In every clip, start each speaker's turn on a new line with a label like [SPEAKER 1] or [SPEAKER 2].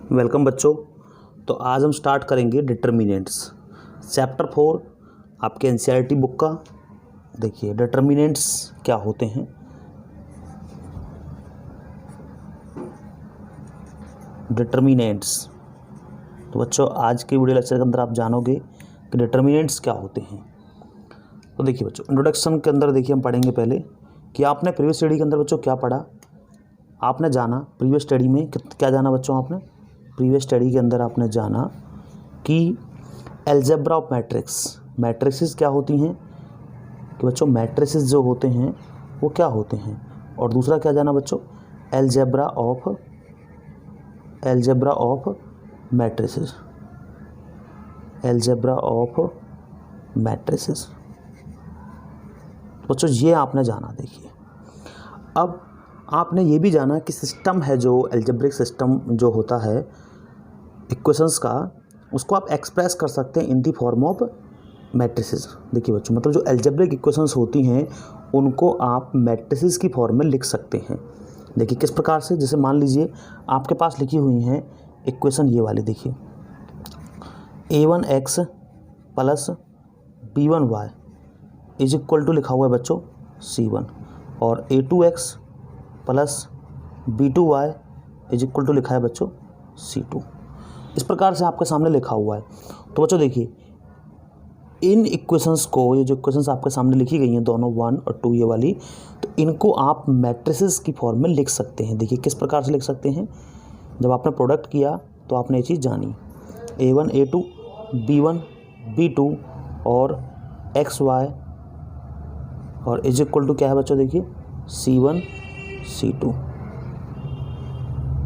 [SPEAKER 1] Welcome बच्चों। तो आज हम स्टार्ट करेंगे डिटर्मिनेंट्स चैप्टर 4 आपके एनसीईआरटी बुक का। देखिए डिटर्मिनेंट्स क्या होते हैं। डिटर्मिनेंट्स तो बच्चों आज के वीडियो लेक्चर के अंदर आप जानोगे कि डिटर्मिनेंट्स क्या होते हैं। तो देखिए बच्चों इंट्रोडक्शन के अंदर देखिए हम पढ़ेंगे पहले कि आपने प्रीवियस स्टडी के अंदर बच्चों क्या पढ़ा। आपने जाना प्रीवियस स्टडी में क्या जाना बच्चों, आपने प्रीवियस स्टडी के अंदर आपने जाना कि अलजेब्रा ऑफ मैट्रिक्स क्या होती हैं, कि बच्चों मैट्रिसेस जो होते हैं वो क्या होते हैं। और दूसरा क्या जाना बच्चों, अलजेब्रा ऑफ मैट्रिसेस। बच्चों ये आपने जाना। देखिए अब आपने ये भी जाना कि सिस्टम है जो अलजेब्रिक सिस्टम जो होता है इक्वेशंस का, उसको आप एक्सप्रेस कर सकते हैं इन दी फॉर्म ऑफ मैट्रिसेस। देखिए बच्चों मतलब जो अलजेब्रिक इक्वेशंस होती हैं उनको आप मैट्रिसेस की फॉर्म में लिख सकते हैं। देखिए किस प्रकार से, जैसे मान लीजिए आपके पास लिखी हुई हैं इक्वेशन ये वाली। देखिए a1x plus b1y is equal to लिखा हुआ है बच्चों c1, और a2x plus b2y is equal to लिखा है बच्चों c2। इस प्रकार से आपके सामने लिखा हुआ है। तो बच्चों देखिए इन इक्वेशंस को, ये जो इक्वेशंस आपके सामने लिखी गई हैं दोनों 1 और 2 ये वाली, तो इनको आप मैट्रिसेस की फॉर्म में लिख सकते हैं। देखिए किस प्रकार से लिख सकते हैं। जब आपने प्रोडक्ट किया तो आपने ये चीज़ जानी a1 a2 b1 b2 और xy और इज इक्वल टू क्या है बच्चों, देखिए c1 c2।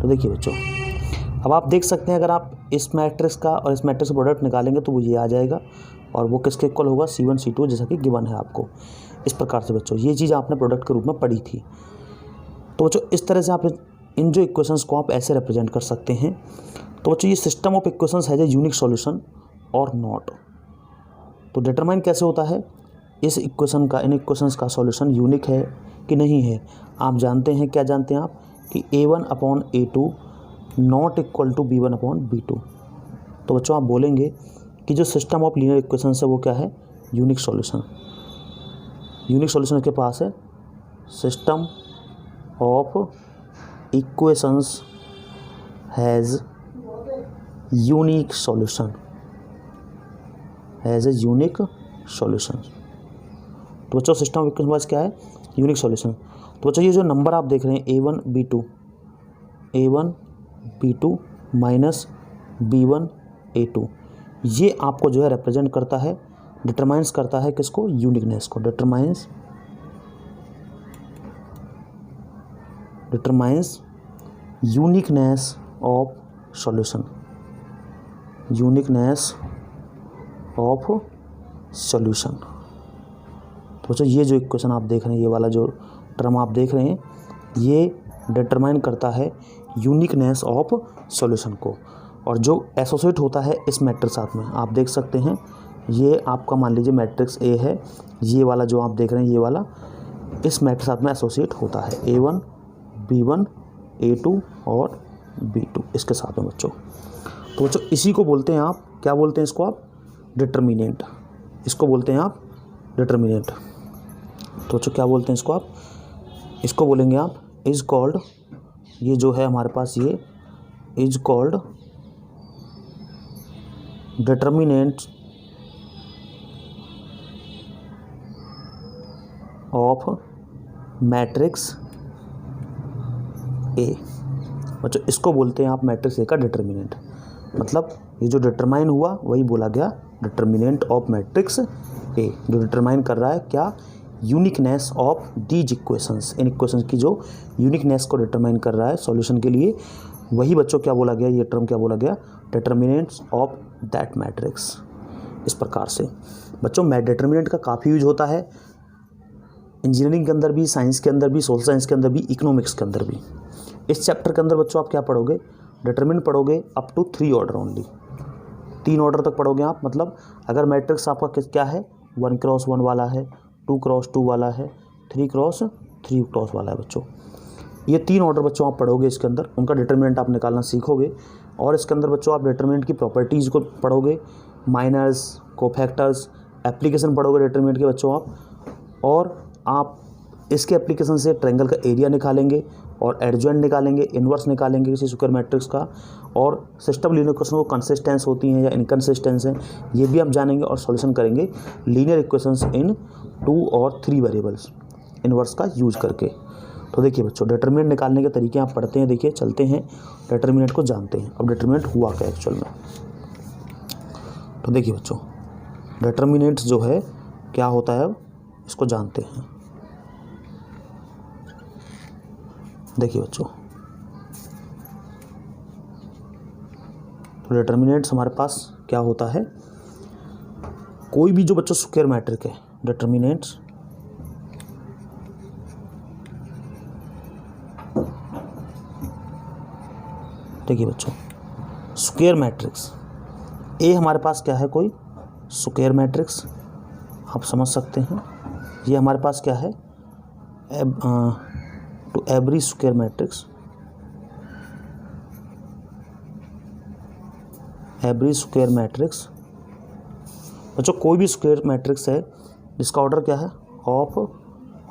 [SPEAKER 1] तो देखिए बच्चों अब आप देख सकते हैं अगर आप इस मैट्रिक्स का और इस मैट्रिक्स का प्रोडक्ट निकालेंगे तो वो ये आ जाएगा, और वो किसके इक्वल होगा c1 c2, जैसा कि गिवन है आपको। इस प्रकार से बच्चों ये चीज़ आपने प्रोडक्ट के रूप में पढ़ी थी। तो बच्चों इस तरह से आप इन जो इक्वेशंस को आप ऐसे रिप्रेजेंट कर सकते हैं। तो बच्चों ये सिस्टम ऑफ इक्वेशंस है जो यूनिक सॉल्यूशन और नॉट। तो डिटरमाइन कैसे होता है इस इक्वेशन का, इन इक्वेशंस का सॉल्यूशन यूनिक है कि नहीं है। आप जानते हैं, क्या जानते हैं आप, कि a1/a2 not equal to b1/b2। तो बच्चों आप बोलेंगे कि जो सिस्टम ऑफ लीनियर इक्वेशंस है वो क्या है, यूनिक सॉल्यूशन। यूनिक सॉल्यूशन के पास है system of equations has unique solution, has a unique solution. तो बच्चों सिस्टम ऑफ इक्वेशन क्या है, यूनिक सॉल्यूशन। तो बच्चों ये जो नंबर आप देख रहे हैं a1 b2 minus b1 a2, ये आपको जो है रिप्रेजेंट करता है, डिटरमाइंस करता है किसको, यूनिकनेस को। Determines uniqueness of solution, uniqueness of solution. तो बच्चों ये जो इक्वेशन आप देख रहे हैं, ये वाला जो टर्म आप देख रहे हैं, ये डिटरमाइन करता है यूनिकनेस ऑफ सॉल्यूशन को। और जो एसोसिएट होता है इस मैट्रिक्स साथ में, आप देख सकते हैं ये आपका मान लीजिए मैट्रिक्स ए है, ये वाला जो आप देख रहे हैं ये वाला इस मैट्रिक्स साथ में एसोसिएट होता है a1 b1 a2 और b2 इसके साथ में बच्चों। तो बच्चों इसी को बोलते हैं आप, क्या बोलते हैं इसको आप, डिटर्मिनेंट। इसको बोलते हैं आप डिटर्मिनेंट। तो बच्चों क्या बोलते हैं इसको आप, इसको बोलेंगे आप इज कॉल्ड, ये जो है हमारे पास ये is called determinant of matrix A. बच्चों इसको बोलते हैं आप मैट्रिक्स ए का डिटर्मिनेंट। मतलब ये जो डिटरमाइन हुआ वही बोला गया डिटर्मिनेंट ऑफ मैट्रिक्स ए, जो डिटरमाइन कर रहा है क्या, uniqueness of these equations, in equations की जो यूनिकनेस को डिटरमाइन कर रहा है सॉल्यूशन के लिए, वही बच्चों क्या बोला गया, ये टर्म क्या बोला गया, डिटर्मिनेंट्स ऑफ दैट मैट्रिक्स। इस प्रकार से बच्चों डिटर्मिनेंट का काफ़ी यूज होता है इंजीनियरिंग के अंदर भी, साइंस के अंदर भी, सोशल साइंस के अंदर भी, इकोनॉमिक्स के अंदर भी। इस चैप्टर के अंदर बच्चों आप क्या पढ़ोगे, डिटरमिनेंट पढ़ोगे up to 3 order only, 3 order तक पढ़ोगे आप। मतलब अगर मैट्रिक्स आपका क्या है, 1x1 वाला है, 2x2 वाला है, 3x3 वाला है बच्चों। ये 3 ऑर्डर बच्चों आप पढ़ोगे इसके अंदर, उनका डिटरमिनेंट आप निकालना सीखोगे। और इसके अंदर बच्चों आप डिटरमिनेंट की प्रॉपर्टीज़ को पढ़ोगे, माइनर्स, कोफैक्टर्स, एप्लीकेशन पढ़ोगे डिटरमिनेंट के बच्चों आप। और आप इसके एप्लीकेशन से ट्रायंगल का एरिया निकालेंगे और एडजॉइंट निकालेंगे, इन्वर्स निकालेंगे किसी स्क्वायर मैट्रिक्स का। और सिस्टम लीनियर इक्वेशन को कंसिस्टेंस होती हैं या इनकंसिस्टेंस हैं, ये भी आप जानेंगे। और सॉल्यूशन करेंगे लीनियर इक्वेशंस इन 2 और 3 वेरिएबल्स इन्वर्स का यूज करके। तो देखिए बच्चों, डिटरमिनेंट निकालने के तरीके आप पढ़ते हैं। देखिए चलते हैं डिटरमिनेंट को जानते हैं। अब डिटरमिनेंट हुआ क्या एक्चुअल में, तो देखिए बच्चों, डिटरमिनेंट जो है क्या होता है, अब इसको जानते हैं। देखिए बच्चों, तो डिटरमिनेंट्स हमारे पास क्या होता है, कोई भी जो बच्चों स्क्वायर मैट्रिक है, डिटरमिनेंट्स देखिए बच्चों, स्क्वायर मैट्रिक्स ए हमारे पास क्या है, कोई स्क्वायर मैट्रिक्स आप समझ सकते हैं। ये हमारे पास क्या है, to every square matrix, every square matrix बच्चों, कोई भी स्क्वायर मैट्रिक्स है जिसका ऑर्डर क्या है, ऑफ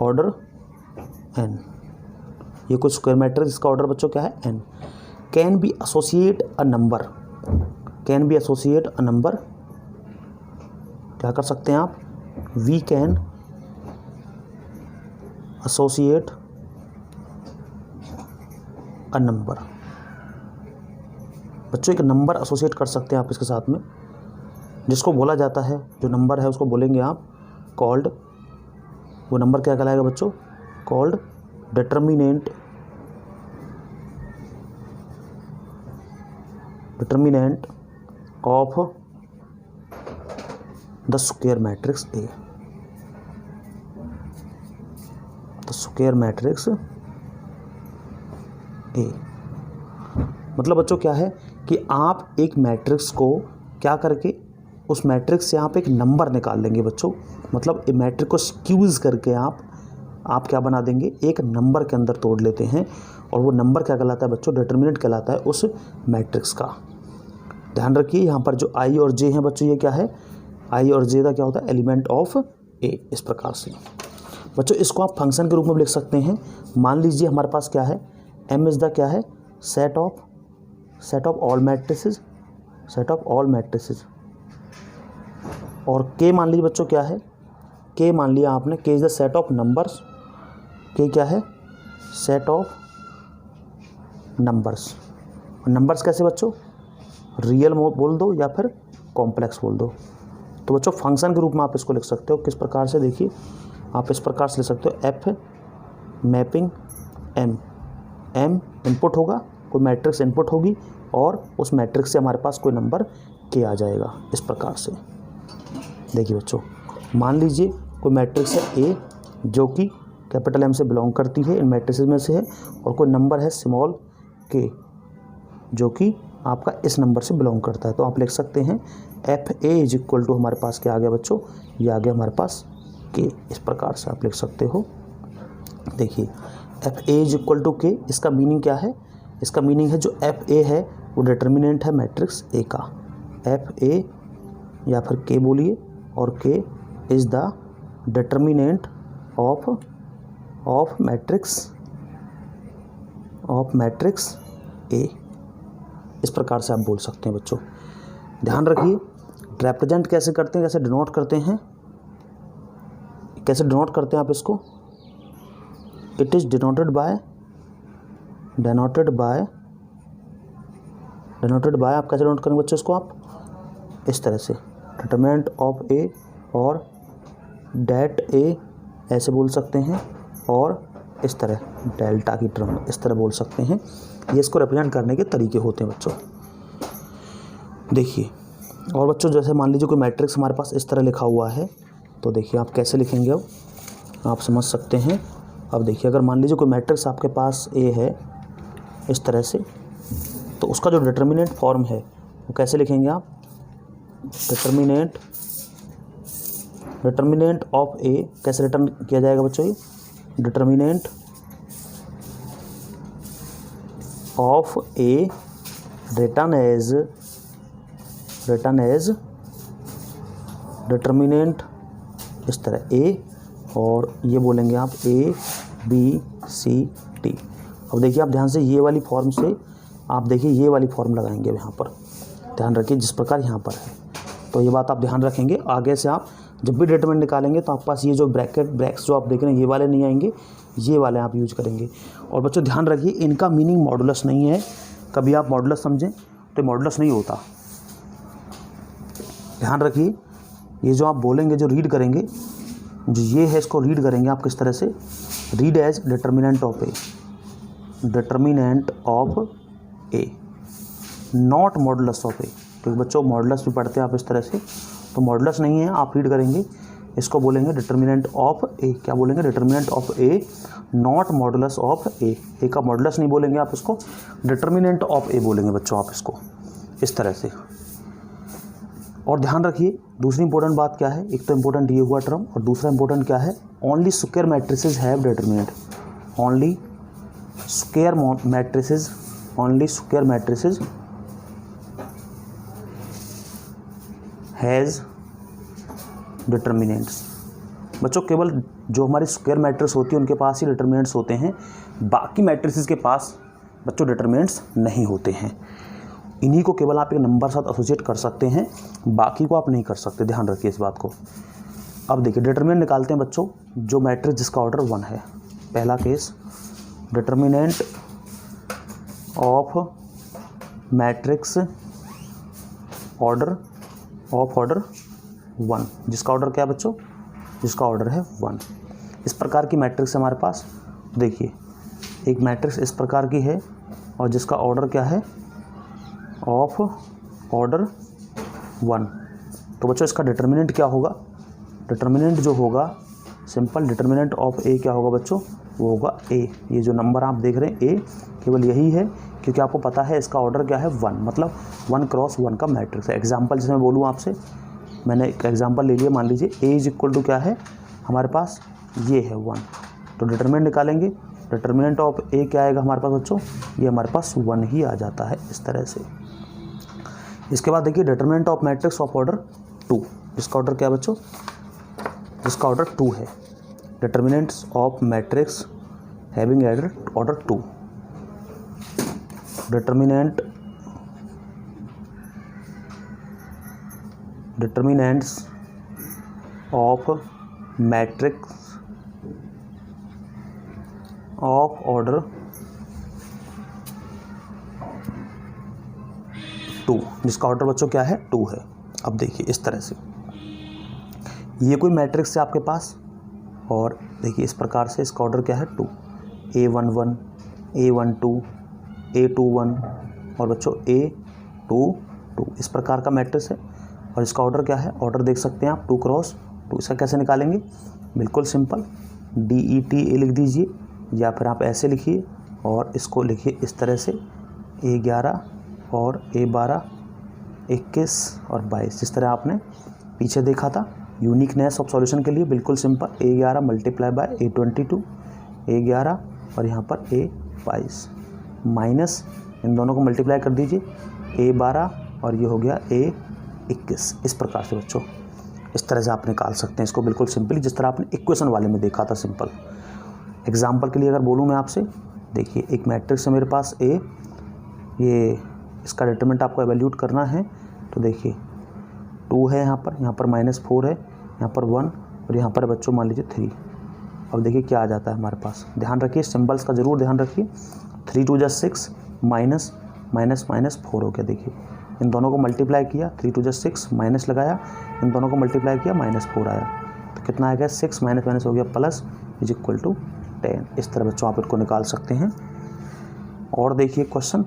[SPEAKER 1] ऑर्डर n। ये कुछ स्क्वायर मैट्रिक्स जिसका ऑर्डर बच्चों क्या है, n। Can be associate a number, can be associate a number, क्या कर सकते हैं आप, we can associate a number. बच्चों एक नंबर एसोसिएट कर सकते हैं आप इसके साथ में, जिसको बोला जाता है, जो नंबर है उसको बोलेंगे आप कॉल्ड, वो नंबर क्या कहलाएगा बच्चों, called determinant, determinant of the square matrix A, the square matrix A. मतलब बच्चों क्या है कि आप एक मैट्रिक्स को क्या करके, उस मैट्रिक्स से आप एक नंबर निकाल लेंगे बच्चों। मतलब एक मैट्रिक्स को स्क्यूज करके आप क्या बना देंगे, एक नंबर के अंदर तोड़ लेते हैं। और वो नंबर क्या कहलाता है बच्चों, डिटरमिनेंट कहलाता है उस मैट्रिक्स का। ध्यान रखिए यहाँ पर जो आई और जे हैं बच्चों, ये क्या है, आई और जे का क्या होता है, एलिमेंट ऑफ ए। इस प्रकार से बच्चों इसको आप फंक्शन के रूप में लिख सकते हैं। मान लीजिए हमारे पास क्या है, एम इज़ द क्या है, set of all matrices, set of all matrices. और के मान लीजिए बच्चों क्या है, के मान लिया आपने, के is the set of numbers, के क्या है, सेट ऑफ नंबर्स। नंबर्स कैसे बच्चों, रियल बोल दो या फिर कॉम्प्लेक्स बोल दो। तो बच्चों फंक्शन के रूप में आप इसको लिख सकते हो किस प्रकार से, देखिए आप इस प्रकार से लिख सकते हो, F mapping M, M input होगा, कोई मैट्रिक्स इनपुट होगी और उस मैट्रिक्स से हमारे पास कोई नंबर के आ जाएगा। इस प्रकार से देखिए बच्चों, मान लीजिए कोई मैट्रिक्स है ए जो कि कैपिटल एम से बिलोंग करती है, इन मैट्रिसेस में से है, और कोई नंबर है स्मॉल के जो कि आपका इस नंबर से बिलोंग करता है। तो आप लिख सकते हैं F A is equal to, हमारे पास क्या आ गया बच्चों, ये आ गया हमारे पास के। इस प्रकार से आप लिख सकते हो। देखिए F A is equal to K, इसका मीनिंग क्या है, इसका मीनिंग है जो एफ ए है वो डिटरमिनेंट है मैट्रिक्स ए का, एफ ए या फिर के बोलिए, और के is the determinant of matrix A. इस प्रकार से आप बोल सकते हैं बच्चों। ध्यान रखिए रिप्रेजेंट कैसे करते हैं, कैसे डिनोट करते हैं, कैसे डिनोट करते हैं आप इसको, इट इज़ डिनोटेड बाय आप कैसे डिनोट करेंगे बच्चों इसको, आप इस तरह से डिटरमिनेंट ऑफ ए और डेट ए ऐसे बोल सकते हैं, और इस तरह डेल्टा की टर्म इस तरह बोल सकते हैं। ये इसको रिप्रेजेंट करने के तरीके होते हैं बच्चों। देखिए और बच्चों जैसे मान लीजिए कोई मैट्रिक्स हमारे पास इस तरह लिखा हुआ है, तो देखिए आप कैसे लिखेंगे, अब आप समझ सकते हैं। अब देखिए अगर मान लीजिए कोई मैट्रिक्स आपके पास ए है इस तरह से, तो उसका जो डिटरमिनेंट फॉर्म है वो कैसे लिखेंगे आप, डिटरमिनेंट ऑफ ए कैसे रिटर्न किया जाएगा बच्चों, ये determinant of A return as determinant, इस तरह ए, और ये बोलेंगे आप ए बी सी टी। अब देखिए आप ध्यान से ये वाली फॉर्म से आप देखिए ये वाली फॉर्म लगाएंगे यहाँ पर, ध्यान रखिए जिस प्रकार यहाँ पर है। तो ये बात आप ध्यान रखेंगे, आगे से आप जब भी डिटरमिनेंट निकालेंगे तो आपके पास ये जो ब्रैक्स जो आप देख रहे हैं ये वाले नहीं आएंगे, ये वाले आप यूज करेंगे। और बच्चों ध्यान रखिए इनका मीनिंग मॉडुलस नहीं है, कभी आप मॉडुलस समझें तो मॉडुलस नहीं होता। ध्यान रखिए ये जो आप बोलेंगे, जो रीड करेंगे, जो ये है इसको रीड करेंगे आप किस तरह से, read as determinant of A, determinant of A, not modulus of A. क्योंकि बच्चों मॉडुलस भी पढ़ते हैं आप इस तरह से, तो मॉडुलस नहीं है, आप रीड करेंगे इसको बोलेंगे डिटर्मिनेंट ऑफ ए। क्या बोलेंगे, determinant of A, not modulus of A. A का मॉडुलस नहीं बोलेंगे आप इसको, डिटर्मिनेंट ऑफ ए बोलेंगे बच्चों आप इसको इस तरह से। और ध्यान रखिए दूसरी इंपॉर्टेंट बात क्या है, एक तो इंपॉर्टेंट ये हुआ टर्म, और दूसरा इंपॉर्टेंट क्या है, only square matrices have determinant, only square matrices, only square matrices has determinants. बच्चों केवल जो हमारी स्क्वायर मैट्रिक्स होती है उनके पास ही डिटर्मिनेंट्स होते हैं, बाकी मैट्रिसेस के पास बच्चों डिटर्मिनेंट्स नहीं होते हैं। इन्हीं को केवल आप एक नंबर साथ एसोसिएट कर सकते हैं, बाकी को आप नहीं कर सकते, ध्यान रखिए इस बात को। अब देखिए डिटर्मिनेंट निकालते हैं बच्चों, जो मैट्रिक्स जिसका ऑर्डर 1 है। पहला case, determinant of matrix order of order 1, जिसका ऑर्डर क्या है बच्चों, जिसका ऑर्डर है 1। इस प्रकार की मैट्रिक्स है हमारे पास। देखिए एक मैट्रिक्स इस प्रकार की है और जिसका ऑर्डर क्या है, ऑफ ऑर्डर 1। तो बच्चों इसका डिटर्मिनेंट क्या होगा, डिटर्मिनेंट जो होगा सिंपल, डिटर्मिनेंट ऑफ ए क्या होगा बच्चों, वो होगा ए। ये जो नंबर आप देख रहे हैं ए, केवल यही है क्योंकि आपको पता है इसका ऑर्डर क्या है 1, मतलब 1 क्रॉस 1 का मैट्रिक्स है। एग्जाम्पल जैसे मैं बोलूँ आपसे, मैंने एक एग्जाम्पल ले लिया, मान लीजिए ए इज इक्वल टू क्या है हमारे पास, ये है 1, तो डिटर्मिनेंट निकालेंगे, डिटर्मिनेंट ऑफ ए क्या आएगा हमारे पास बच्चों, ये हमारे पास 1 ही आ जाता है इस तरह से। इसके बाद देखिए determinant of matrix of order 2, जिसका ऑर्डर क्या है बच्चों, जिसका ऑर्डर 2 है, determinants of matrix having order 2, determinants of matrix of order 2, जिसका ऑर्डर बच्चों क्या है 2 है। अब देखिए इस तरह से ये कोई मैट्रिक्स है आपके पास, और देखिए इस प्रकार से इसका ऑर्डर क्या है 2, A11, A12, A21 और बच्चों A22, इस प्रकार का मैट्रिक्स है। और इसका ऑर्डर क्या है, ऑर्डर देख सकते हैं आप 2 क्रॉस 2। इसका कैसे निकालेंगे, बिल्कुल सिंपल, DETA लिख दीजिए, या फिर आप ऐसे लिखिए और इसको लिखिए इस तरह से, A11 और A12, 21 और 22, जिस तरह आपने पीछे देखा था यूनिकनेस ऑफ सॉल्यूशन के लिए। बिल्कुल simple, A11 multiply by A22, A11 और यहाँ पर A22 माइनस, इन दोनों को मल्टीप्लाई कर दीजिए, A12 और ये हो गया A21। इस प्रकार से बच्चों इस तरह से आप निकाल सकते हैं इसको, बिल्कुल सिंपली, जिस तरह आपने इक्वेशन वाले में देखा था सिंपल। एग्जाम्पल के लिए अगर बोलूँ मैं आपसे, देखिए एक मैट्रिक्स है मेरे पास A, ये इसका डिटरमिनेंट आपको एवेल्यूट करना है, तो देखिए 2 है यहाँ पर -4 है, यहाँ पर 1 और यहाँ पर बच्चों मान लीजिए 3। अब देखिए क्या आ जाता है हमारे पास, ध्यान रखिए सिंबल्स का ज़रूर ध्यान रखिए। 3 2 6 माइनस माइनस माइनस 4 हो गया। देखिए इन दोनों को मल्टीप्लाई किया, 3 2 6 माइनस लगाया, इन दोनों को मल्टीप्लाई किया, -4 आया, तो कितना आएगा, 6 माइनस माइनस हो गया प्लस इज इक्वल टू 10। इस तरह बच्चों आप इनको निकाल सकते हैं। और देखिए क्वेश्चन,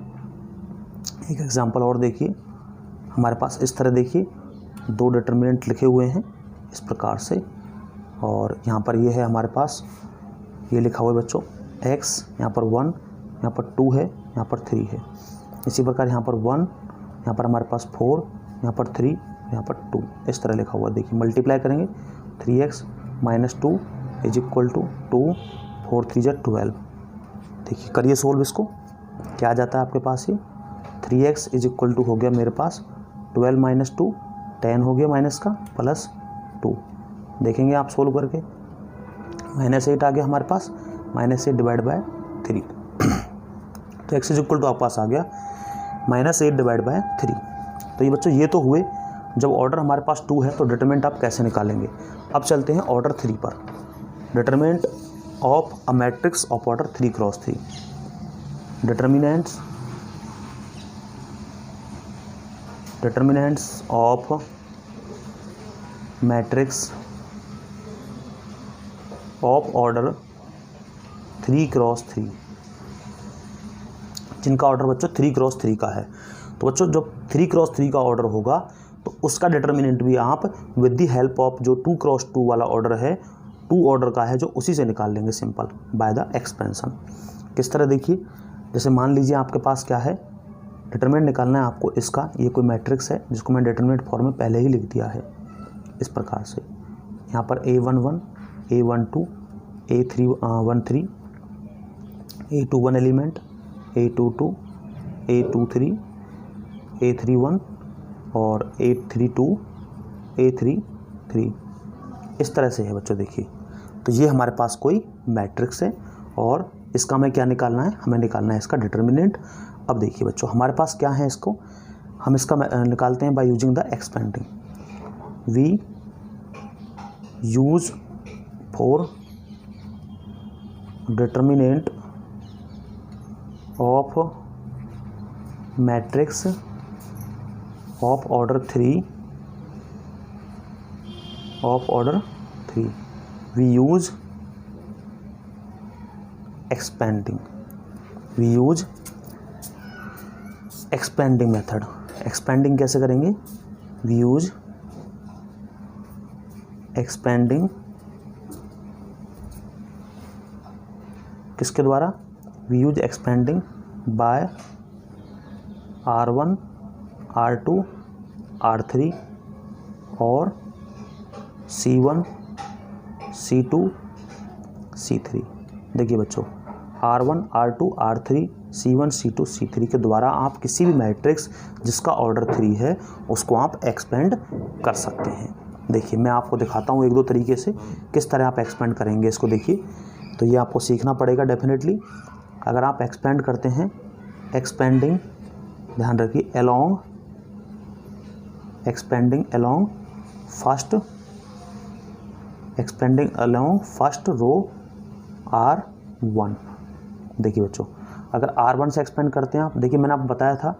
[SPEAKER 1] एक एग्जांपल और देखिए हमारे पास, इस तरह देखिए 2 डिटर्मिनेंट लिखे हुए हैं इस प्रकार से, और यहाँ पर ये है हमारे पास, ये लिखा हुआ है बच्चों x, यहाँ पर 1, यहाँ पर 2 है, यहाँ पर 3 है। इसी प्रकार यहाँ पर 1, यहाँ पर हमारे पास 4, यहाँ पर 3, यहाँ पर 2, इस तरह लिखा हुआ है। देखिए मल्टीप्लाई करेंगे, 3x - 2 इज इक्वल टू 2, 4 3 = 12। देखिए करिए सोल्व इसको, क्या आ जाता है आपके पास ये 3x इज इक्वल टू हो गया मेरे पास 12 माइनस 2 10 हो गया माइनस का प्लस 2। देखेंगे आप सोल्व करके, -8 आ गया हमारे पास, -8 डिवाइड बाय 3 तो x इज इक्वल टू आपके पास आ गया -8 डिवाइड बाय 3। तो ये बच्चों ये तो हुए जब ऑर्डर हमारे पास 2 है तो डिटरमिनेंट आप कैसे निकालेंगे। अब चलते हैं ऑर्डर 3 पर। Determinant of a matrix of order 3 cross 3। Determinants of matrix of order 3 cross 3, जिनका ऑर्डर बच्चों 3 क्रॉस 3 का है। तो बच्चों जब 3 क्रॉस 3 का ऑर्डर होगा तो उसका डिटरमिनेंट भी आप विद द हेल्प ऑफ जो 2 क्रॉस 2 वाला ऑर्डर है, 2 ऑर्डर का है जो उसी से निकाल लेंगे सिंपल बाय द एक्सपेंशन। किस तरह देखिए, जैसे मान लीजिए आपके पास क्या है, डिटरमिनेंट निकालना है आपको इसका। ये कोई मैट्रिक्स है जिसको मैं डिटरमिनेंट फॉर्म में पहले ही लिख दिया है इस प्रकार से। यहाँ पर A11 A12 A13 A21 element, A22 A23 A31 और A32 A33 इस तरह से है बच्चों। देखिए तो ये हमारे पास कोई मैट्रिक्स है और इसका हमें क्या निकालना है, हमें निकालना है इसका डिटरमिनेंट। अब देखिए बच्चों हमारे पास क्या है, इसको हम इसका निकालते हैं by using the expanding. We use for determinant of matrix of order 3 we use expanding method. Expanding कैसे करेंगे, वी यूज एक्सपेंडिंग किसके द्वारा, we use expanding bye R1 R2 R3 और C1 C2 C3। देखिए बच्चों R1 R2 R3 C1 C2 C3 के द्वारा आप किसी भी मैट्रिक्स जिसका ऑर्डर 3 है उसको आप एक्सपेंड कर सकते हैं। देखिए मैं आपको दिखाता हूँ एक दो तरीके से किस तरह आप एक्सपेंड करेंगे इसको। देखिए तो ये आपको सीखना पड़ेगा डेफिनेटली। अगर आप एक्सपेंड करते हैं, एक्सपेंडिंग ध्यान रखिए अलोंग फर्स्ट रो R1। देखिए बच्चों अगर R1 से एक्सपेंड करते हैं आप, देखिए मैंने आपको बताया था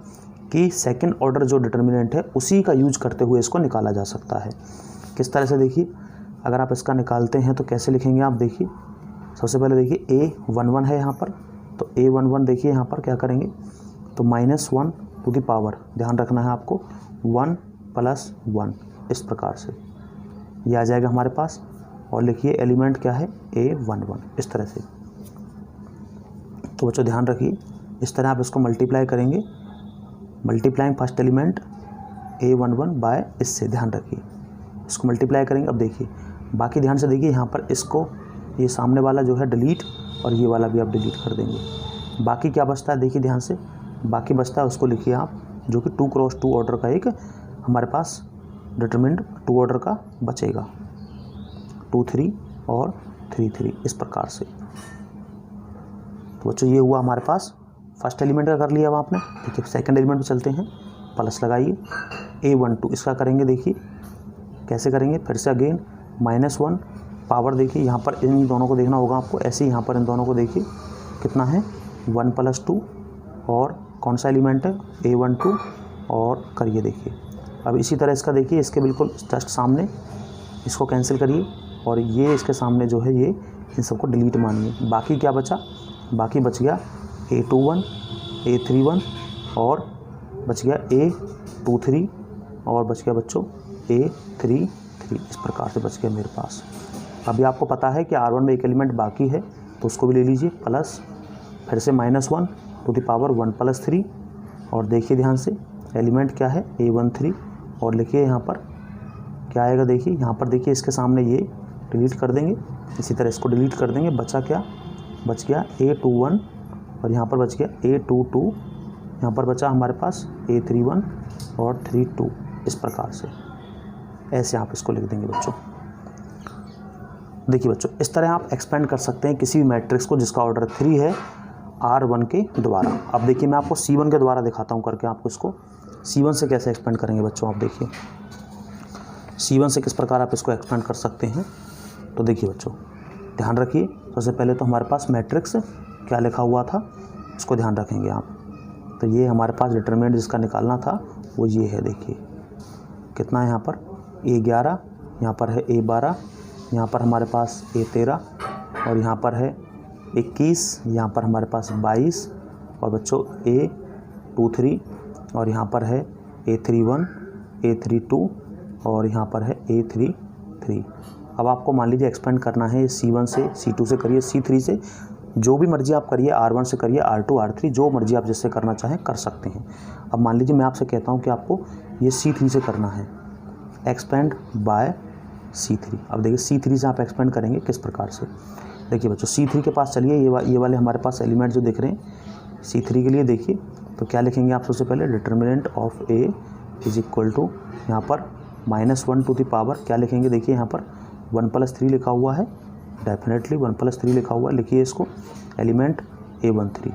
[SPEAKER 1] कि सेकंड ऑर्डर जो डिटरमिनेंट है उसी का यूज करते हुए इसको निकाला जा सकता है। किस तरह से देखिए, अगर आप इसका निकालते हैं तो कैसे लिखेंगे आप। देखिए सबसे पहले देखिए A11 है यहाँ पर, तो A11 देखिए यहाँ पर क्या करेंगे, तो -1 टू द पावर, ध्यान रखना है आपको 1 + 1 इस प्रकार से ये आ जाएगा हमारे पास। और लिखिए एलिमेंट क्या है A11 इस तरह से। तो बच्चों ध्यान रखिए इस तरह आप इसको मल्टीप्लाई करेंगे, multiplying first element A11 bye इससे, ध्यान रखिए इसको मल्टीप्लाई करेंगे। अब देखिए बाकी ध्यान से देखिए यहाँ पर इसको ये सामने वाला जो है डिलीट और ये वाला भी आप डिलीट कर देंगे। बाकी क्या बचता है देखिए ध्यान से, बाकी बचता है उसको लिखिए आप, जो कि 2 क्रॉस 2 ऑर्डर का एक हमारे पास डिटरमिनेंट 2 ऑर्डर का बचेगा, 2 3 और 3 3 इस प्रकार से। तो बच्चों ये हुआ हमारे पास फर्स्ट एलिमेंट का कर लिया अब आपने। देखिए सेकंड एलिमेंट पे चलते हैं, प्लस लगाइए A12 इसका करेंगे। देखिए कैसे करेंगे, फिर से अगेन -1 पावर, देखिए यहाँ पर इन दोनों को देखना होगा आपको, ऐसे ही यहाँ पर इन दोनों को देखिए कितना है 1 + 2 और कौन सा एलिमेंट है A12 और करिए। देखिए अब इसी तरह इसका देखिए इसके बिल्कुल जस्ट सामने इसको कैंसिल करिए और ये इसके सामने जो है ये इन सबको डिलीट मानिए। बाकी क्या बचा, बाकी बच गया A21 A31 और बच गया A23 और बच गया बच्चों A33 इस प्रकार से बच गया मेरे पास। अभी आपको पता है कि R1 में एक एलिमेंट बाकी है तो उसको भी ले लीजिए, प्लस फिर से -1 टू द पावर 1 + 3 और देखिए ध्यान से एलिमेंट क्या है A13 और लिखिए यहाँ पर क्या आएगा। देखिए यहाँ पर देखिए इसके सामने ये डिलीट कर देंगे, इसी तरह इसको डिलीट कर देंगे। बचा क्या, बच गया A21 और यहाँ पर बच गया A22, यहाँ पर बचा हमारे पास A31 और 32। इस प्रकार से ऐसे आप इसको लिख देंगे बच्चों। देखिए बच्चों, इस तरह आप एक्सपेंड कर सकते हैं किसी भी मैट्रिक्स को जिसका ऑर्डर 3 है R1 के द्वारा। अब देखिए मैं आपको C1 के द्वारा दिखाता हूँ करके आपको इसको। C1 से कैसे एक्सपेंड करेंगे बच्चों, आप देखिए C1 से किस प्रकार आप इसको एक्सपेंड कर सकते हैं। तो देखिए बच्चों, ध्यान रखिए, सबसे पहले तो हमारे पास मैट्रिक्स क्या लिखा हुआ था उसको ध्यान रखेंगे आप। तो ये हमारे पास डिटरमिनेंट जिसका निकालना था वो ये है। देखिए कितना है यहाँ पर A11, यहाँ पर है A12, यहाँ पर हमारे पास A13 और यहाँ पर है 21, यहाँ पर हमारे पास 22 और बच्चों A23 और यहाँ पर है A31, A32 और यहाँ पर है A33। अब आपको मान लीजिए एक्सपेंड करना है C1 से, C2 से करिए, C3 से, जो भी मर्जी आप करिए, R1 से करिए, R2, R3, जो मर्जी आप जिससे करना चाहें कर सकते हैं। अब मान लीजिए मैं आपसे कहता हूँ कि आपको ये C3 से करना है, एक्सपेंड बाय C3। अब देखिए C3 से आप एक्सपेंड करेंगे किस प्रकार से। देखिए बच्चों, C3 के पास चलिए, ये वाले हमारे पास एलिमेंट जो दिख रहे हैं C3 के लिए, देखिए तो क्या लिखेंगे आप सबसे पहले, determinant of A is equal to यहाँ पर -1 टू द पावर क्या लिखेंगे, देखिए यहाँ पर 1 + 3 लिखा हुआ है, डेफिनेटली 1 + 3 लिखा हुआ है, लिखिए इसको एलिमेंट A13।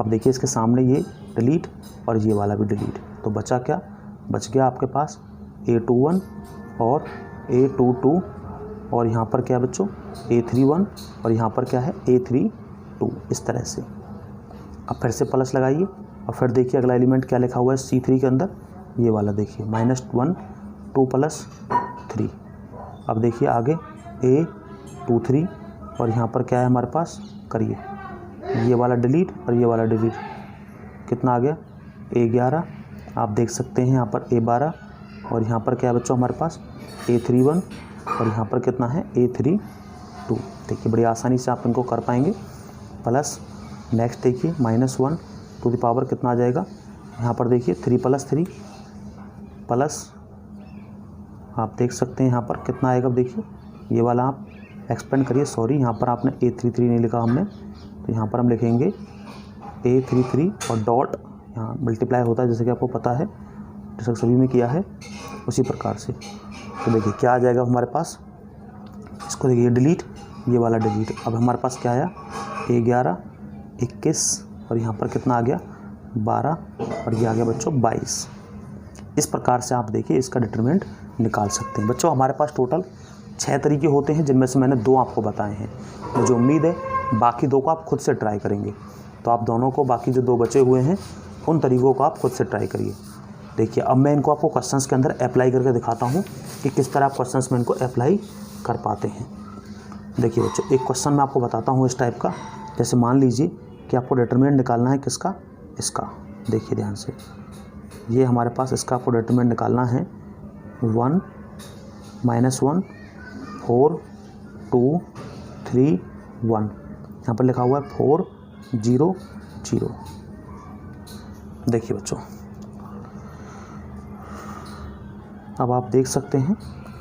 [SPEAKER 1] अब देखिए इसके सामने ये डिलीट और ये वाला भी डिलीट, तो बचा क्या, बच गया आपके पास A21 और A22 और यहाँ पर क्या है बच्चों A31 और यहाँ पर क्या है A32। इस तरह से अब फिर से प्लस लगाइए और फिर देखिए अगला एलिमेंट क्या लिखा हुआ है C3 के अंदर, ये वाला देखिए -1 2 + 3। अब देखिए आगे A23 और यहाँ पर क्या है हमारे पास, करिए ये वाला डिलीट और ये वाला डिलीट, कितना आ गया A11, आप देख सकते हैं यहाँ पर A12 और यहाँ पर क्या है बच्चों हमारे पास A31 और यहाँ पर कितना है A32। देखिए बड़ी आसानी से आप इनको कर पाएंगे। प्लस नेक्स्ट देखिए -1 टू द पावर कितना आ जाएगा, यहाँ पर देखिए 3 + 3 प्लस आप देख सकते हैं यहाँ पर कितना आएगा। देखिए ये वाला आप एक्सपेंड करिए, सॉरी यहाँ पर आपने A33 नहीं लिखा हमने, तो यहाँ पर हम लिखेंगे A33 और डॉट यहाँ मल्टीप्लाई होता है जैसे कि आपको पता है, जैसे सभी में किया है उसी प्रकार से। तो देखिए क्या आ जाएगा हमारे पास, इसको देखिए डिलीट, ये वाला डिलीट। अब हमारे पास क्या आया A11 21 और यहाँ पर कितना आ गया 12 और ये आ गया बच्चों 22। इस प्रकार से आप देखिए इसका डिटरमिनेंट निकाल सकते हैं। बच्चों हमारे पास टोटल 6 तरीके होते हैं, जिनमें से मैंने 2 आपको बताए हैं। मुझे उम्मीद है बाकी 2 को आप खुद से ट्राई करेंगे, तो आप दोनों को, बाकी जो 2 बचे हुए हैं उन तरीक़ों को आप खुद से ट्राई करिए। देखिए अब मैं इनको आपको क्वेश्चंस के अंदर अप्लाई करके दिखाता हूँ कि किस तरह आप क्वेश्चंस में इनको अप्लाई कर पाते हैं। देखिए बच्चों, एक क्वेश्चन मैं आपको बताता हूँ इस टाइप का। जैसे मान लीजिए कि आपको डिटरमिनेंट निकालना है किसका, इसका। देखिए ध्यान से, ये हमारे पास इसका आपको डिटरमिनेंट निकालना है 1 -1 4 2 3 1। यहाँ पर लिखा हुआ है 4 0 0। देखिए बच्चों, अब आप देख सकते हैं,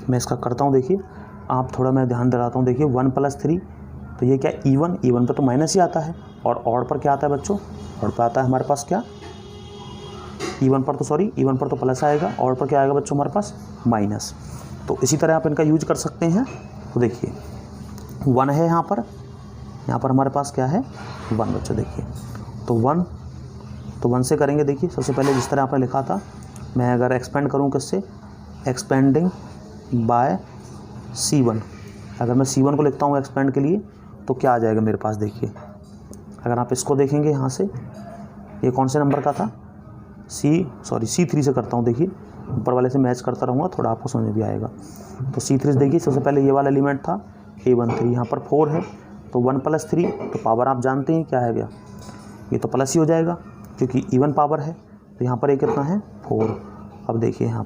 [SPEAKER 1] मैं इसका करता हूँ। देखिए आप थोड़ा मैं ध्यान दिलाता हूँ। देखिए 1 + 3, तो ये क्या इवन पर तो माइनस ही आता है, और ऑड पर क्या आता है बच्चों, ऑड पर आता है हमारे पास क्या, इवन पर तो प्लस आएगा, ऑड पर क्या आएगा बच्चों हमारे पास माइनस। तो इसी तरह आप इनका यूज कर सकते हैं। तो देखिए 1 है यहाँ पर हमारे पास क्या है 1 बच्चों। देखिए तो 1 से करेंगे। देखिए सबसे पहले जिस तरह आपने लिखा था, मैं अगर एक्सपेंड करूँ किससे, एक्सपेंडिंग बाय C1। अगर मैं C1 को लिखता हूँ एक्सपेंड के लिए तो क्या आ जाएगा मेरे पास। देखिए अगर आप इसको देखेंगे यहाँ से, ये कौन से नंबर का था, C3 से करता हूँ। देखिए ऊपर वाले से मैच करता रहूँगा, थोड़ा आपको समझ भी आएगा। तो C3 से देखिए सबसे पहले ये वाला एलिमेंट था A13, यहाँ पर 4 है, तो 1 + 3 तो पावर आप जानते हैं क्या है गया, ये तो प्लस ही हो जाएगा क्योंकि इवन पावर है। तो यहाँ पर ये कितना है 4। अब देखिए यहाँ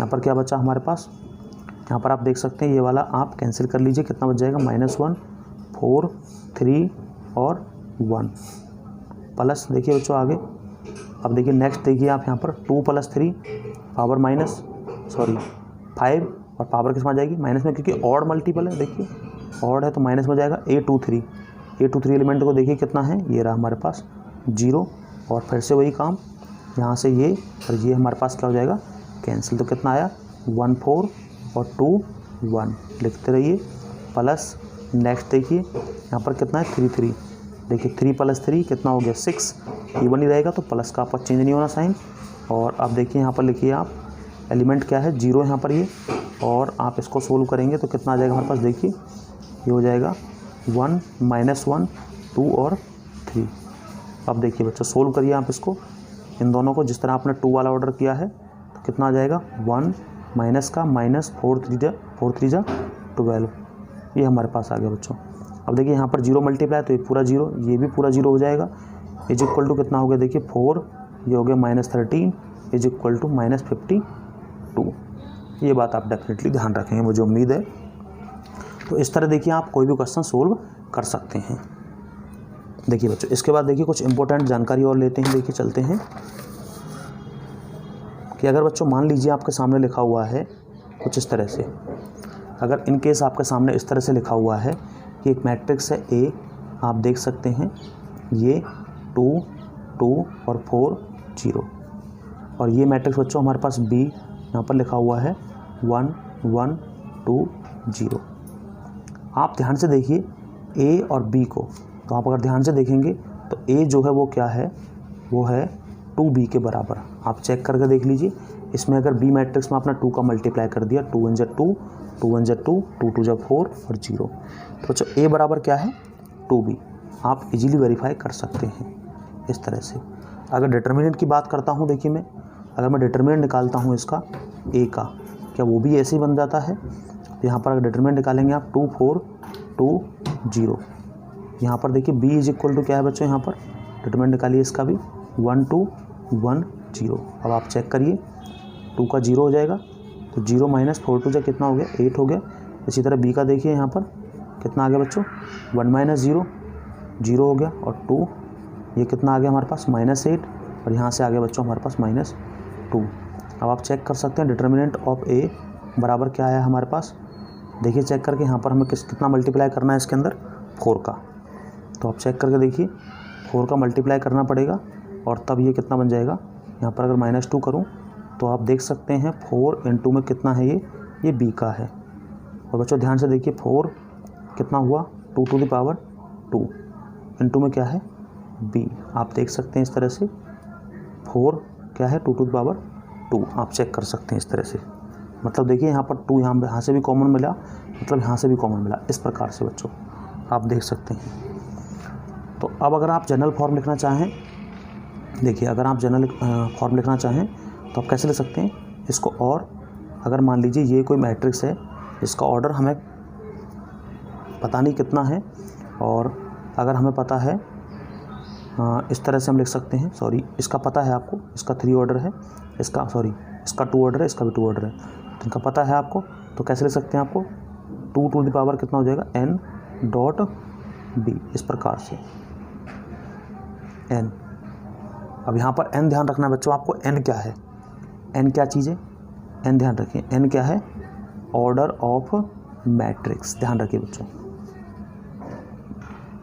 [SPEAKER 1] पर क्या बचा हमारे पास, यहाँ पर आप देख सकते हैं ये वाला आप कैंसिल कर लीजिए, कितना बच जाएगा -1 4 3 और 1 प्लस। देखिए बच्चों आगे, अब देखिए नेक्स्ट देखिए आप यहाँ पर 2 + 3 पावर 5 और पावर किस में आ जाएगी माइनस में, क्योंकि ऑड मल्टीपल है। देखिए ऑड है तो माइनस में जाएगा A23 A23 एलिमेंट को देखिए कितना है, ये रहा हमारे पास 0, और फिर से वही काम, यहाँ से ये और ये हमारे पास क्या हो जाएगा, कैंसिल। तो कितना आया 1 4 और 2 1, लिखते रहिए। प्लस नेक्स्ट देखिए यहाँ पर कितना है 3 3, देखिए 3 + 3 कितना हो गया 6, इवन ही रहेगा तो प्लस का आपका चेंज नहीं होना साइन। और अब देखिए यहाँ पर लिखिए आप एलिमेंट क्या है 0 यहाँ पर ये, और आप इसको सोल्व करेंगे तो कितना आ जाएगा हमारे पास, देखिए ये हो जाएगा 1 -1 2 और 3। अब देखिए बच्चों सोल्व करिए आप इसको, इन दोनों को जिस तरह आपने 2 वाला ऑर्डर किया है तो कितना आ जाएगा 1 माइनस का माइनस 4 3 जा 12, ये हमारे पास आ गया बच्चों। अब देखिए यहाँ पर 0 मल्टीप्लाई तो ये पूरा 0, ये भी पूरा 0 हो जाएगा, इज इक्वल टू कितना हो गया, देखिए 4, ये हो गया -13 इज इक्वल टू -52। ये बात आप डेफिनेटली ध्यान रखेंगे, मुझे उम्मीद है। तो इस तरह देखिए आप कोई भी क्वेश्चन सोल्व कर सकते हैं। देखिए बच्चों इसके बाद देखिए कुछ इंपॉर्टेंट जानकारी और लेते हैं। देखिए चलते हैं कि अगर बच्चों मान लीजिए आपके सामने लिखा हुआ है कुछ इस तरह से, अगर इन केस आपके सामने इस तरह से लिखा हुआ है कि एक मैट्रिक्स है ए, आप देख सकते हैं ये 2 2 और 4 0, और ये मैट्रिक्स बच्चों हमारे पास बी यहाँ पर लिखा हुआ है 1 1 2 0। आप ध्यान से देखिए ए और बी को, तो आप अगर ध्यान से देखेंगे तो ए जो है वो क्या है, वो है 2b के बराबर। आप चेक करके देख लीजिए, इसमें अगर बी मैट्रिक्स में आपने 2 का मल्टीप्लाई कर दिया, 2 1 2 2 1 2 2 2 4 और 0, तो बच्चों ए बराबर क्या है 2b। आप इजीली वेरीफाई कर सकते हैं इस तरह से। अगर डिटर्मिनेंट की बात करता हूँ, देखिए मैं अगर मैं डिटर्मिनेंट निकालता हूँ इसका ए का, क्या वो भी ऐसे ही बन जाता है। यहाँ पर अगर डिटर्मिनेंट निकालेंगे आप 2 4 2 0, यहाँ पर देखिए b इज इक्वल टू क्या है बच्चों, यहाँ पर डिटर्मिनेंट निकालिए इसका भी 1 2 1 0। अब आप चेक करिए 2 का 0 हो जाएगा, तो 0 - 4 2 कितना हो गया 8 हो गया। इसी तरह b का देखिए यहाँ पर कितना आ गया बच्चों 1 - 0 0 हो गया, और 2 ये कितना आ गया हमारे पास -8, और यहाँ से आ गया बच्चों हमारे पास -2। अब आप चेक कर सकते हैं डिटर्मिनेंट ऑफ a बराबर क्या आया हमारे पास, देखिए चेक करके यहाँ पर हमें कितना मल्टीप्लाई करना है इसके अंदर 4 का, तो आप चेक करके देखिए 4 का मल्टीप्लाई करना पड़ेगा, और तब ये कितना बन जाएगा। यहाँ पर अगर -2 करूँ तो आप देख सकते हैं 4 × 2 में कितना है, ये b का है। और बच्चों ध्यान से देखिए 4 कितना हुआ 2 to the power 2 × 2 में क्या है b, आप देख सकते हैं इस तरह से 4 क्या है 2 to the power 2, आप चेक कर सकते हैं इस तरह से। मतलब देखिए यहाँ पर 2 यहाँ से भी कॉमन मिला, मतलब यहाँ से भी कॉमन मिला, इस प्रकार से बच्चों आप देख सकते हैं। तो अब अगर आप जनरल फॉर्म लिखना चाहें, देखिए अगर आप जनरल फॉर्म लिखना चाहें तो आप कैसे लिख सकते हैं इसको। और अगर मान लीजिए ये कोई मैट्रिक्स है, इसका ऑर्डर हमें पता नहीं कितना है, और अगर हमें पता है इस तरह से हम लिख सकते हैं, सॉरी इसका पता है आपको, इसका 3 ऑर्डर है, इसका 2 ऑर्डर है, इसका भी 2 ऑर्डर है, तो इनका पता है आपको, तो कैसे लिख सकते हैं आपको 2 to the power कितना हो जाएगा n.b, इस प्रकार से n। अब यहाँ पर n ध्यान रखना बच्चों आपको, n क्या है, n क्या चीज़ है, n ध्यान रखिए, n क्या है ऑर्डर ऑफ मैट्रिक्स, ध्यान रखिए बच्चों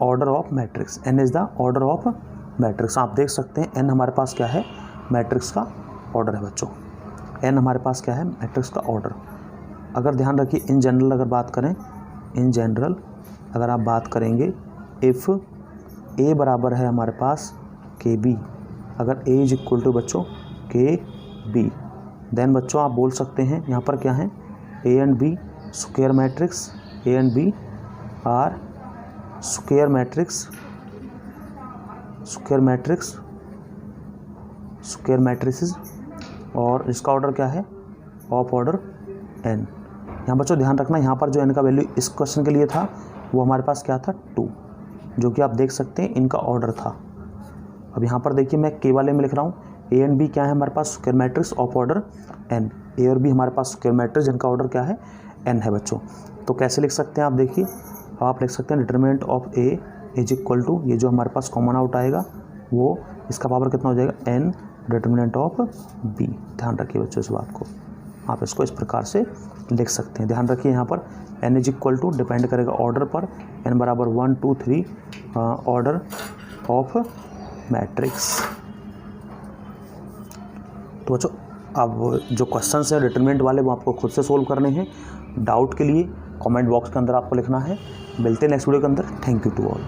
[SPEAKER 1] order of matrix, n is the order of matrix. आप देख सकते हैं n हमारे पास क्या है मैट्रिक्स का ऑर्डर है बच्चों, n हमारे पास क्या है मैट्रिक्स का ऑर्डर। अगर ध्यान रखिए इन जनरल अगर बात करें, इन जनरल अगर आप बात करेंगे, इफ़ a बराबर है हमारे पास KB, अगर a इज इक्वल टू बच्चों KB, देन बच्चों आप बोल सकते हैं यहाँ पर क्या है a and b square matrix, a and b are square matrix, और इसका ऑर्डर क्या है ऑफ ऑर्डर n। यहाँ बच्चों ध्यान रखना, यहाँ पर जो n का वैल्यू इस क्वेश्चन के लिए था वो हमारे पास क्या था 2, जो कि आप देख सकते हैं इनका ऑर्डर था। अब यहाँ पर देखिए मैं के वाले में लिख रहा हूँ, a एंड b क्या है हमारे पास square matrix of order n, a और b हमारे पास स्क्वायर मैट्रिक्स जिनका ऑर्डर क्या है n है बच्चों। तो कैसे लिख सकते हैं आप देखिए, आप लिख सकते हैं determinant of a is equal to, ये जो हमारे पास कॉमन आउट आएगा वो इसका पावर कितना हो जाएगा n डिटरमिनेंट ऑफ b, ध्यान रखिए बच्चों इस बात को। आप इसको इस प्रकार से लिख सकते हैं। ध्यान रखिए यहाँ पर n is equal to depend करेगा ऑर्डर पर, n बराबर 1 2 3 ऑर्डर ऑफ मैट्रिक्स। तो बच्चों अब जो क्वेश्चंस हैं डिटरमिनेंट वाले वो आपको खुद से सोल्व करने हैं। डाउट के लिए कमेंट बॉक्स के अंदर आपको लिखना है। मिलते हैं नेक्स्ट वीडियो के अंदर। Thank you to all.